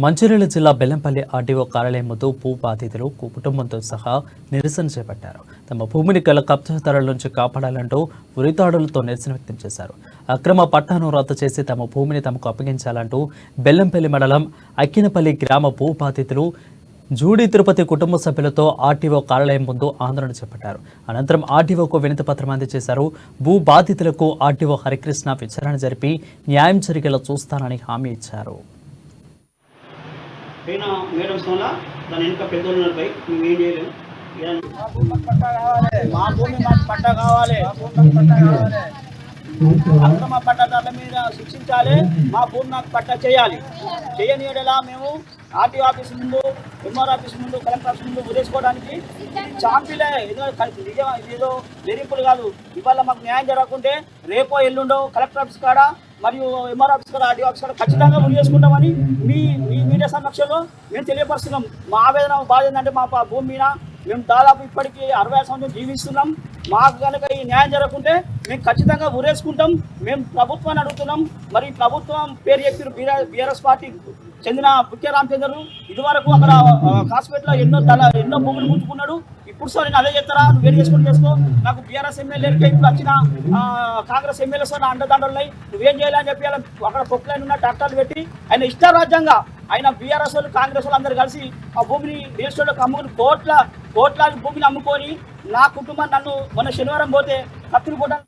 మంచిర్యాల జిల్లా బెల్లంపల్లి ఆర్డీఓ కార్యాలయం ముందు భూ బాధితులు కుటుంబంతో సహా నిరసన చేపట్టారు. తమ భూమిని గల కబ్జాదారుల నుంచి కాపాడాలంటూ ఉరితాడులతో నిరసన వ్యక్తం చేశారు. అక్రమ పట్టాను రద్దు చేసి తమ భూమిని తమకు అప్పగించాలంటూ బెల్లంపల్లి మండలం అక్కినపల్లి గ్రామ భూ బాధితులు జూడి తిరుపతి కుటుంబ సభ్యులతో ఆర్టీఓ కార్యాలయం ముందు ఆందోళన చేపట్టారు. అనంతరం ఆర్టీఓకు వినతి పత్రం అందజేశారు. భూ బాధితులకు ఆర్టీఓ హరికృష్ణ విచారణ జరిపి న్యాయం జరిగేలా చూస్తానని హామీ ఇచ్చారు. మేడం సోలా దాని వెనుక పెద్దోళ్ళు ఉన్నాయి, మేము ఏం చేయలేము. మా భూమి మాకు పట్టా కావాలి, అక్రమ పట్టాదారుల మీద శిక్షించాలి, మా భూమి నాకు పట్టా చేయాలి. చేయని ఎడలా మేము ఆర్టీఓ ఆఫీస్ ముందు, ఎంఆర్ ఆఫీస్ ముందు, కలెక్టర్ ఆఫీస్ ముందు ఉదేసుకోవడానికి చాంపీలే. ఏదో బెదిరింపులు కాదు. ఇవాళ మాకు న్యాయం జరగకుంటే రేపో ఎల్లుండో కలెక్టర్ ఆఫీస్ కాడ మరియు ఎంఆర్ ఆఫీస్ కాడ, ఆర్టీఓ ఆఫీస్ కాడ ఖచ్చితంగా ఉరి చేసుకుంటామని మీ మీడియా సమక్షంలో మేము తెలియపరుస్తున్నాం. మా ఆవేదన బాధ ఏంటంటే మా భూమి మీద మేము దాదాపు ఇప్పటికీ 60 సంవత్సరం జీవిస్తున్నాం. మాకు కనుక ఈ న్యాయం జరగకుంటే మేము ఖచ్చితంగా ఉరేసుకుంటాం. మేము ప్రభుత్వాన్ని అడుగుతున్నాం. మరి ప్రభుత్వం పేరు చెప్పారు బీఆర్ఎస్ పార్టీ చెందిన పుట్టే రామచంద్రుడు ఇదివరకు అక్కడ హాస్పిటల్లో ఎన్నో భూములు పుంజుకున్నాడు. ఇప్పుడు సార్ నేను అదే చేస్తారా, నువ్వు వేరు చేసుకుని చేసుకో, నాకు బీఆర్ఎస్ ఎమ్మెల్యేలకే ఇప్పుడు వచ్చిన కాంగ్రెస్ ఎమ్మెల్యేస్ అండదండలు ఉన్నాయి, నువ్వేం చేయాలని చెప్పి అక్కడ పొక్కులైన ఉన్న ట్రాక్టర్లు పెట్టి ఆయన ఇష్టారాజ్యంగా ఆయన బీఆర్ఎస్ వాళ్ళు కాంగ్రెస్ వాళ్ళు అందరూ కలిసి ఆ భూమిని రిజిస్టర్లోకి అమ్ముకుని కోట్లాది భూమిని అమ్ముకొని నా కుటుంబాన్ని నన్ను మొన్న శనివారం పోతే కత్తులు కొట్టాలి.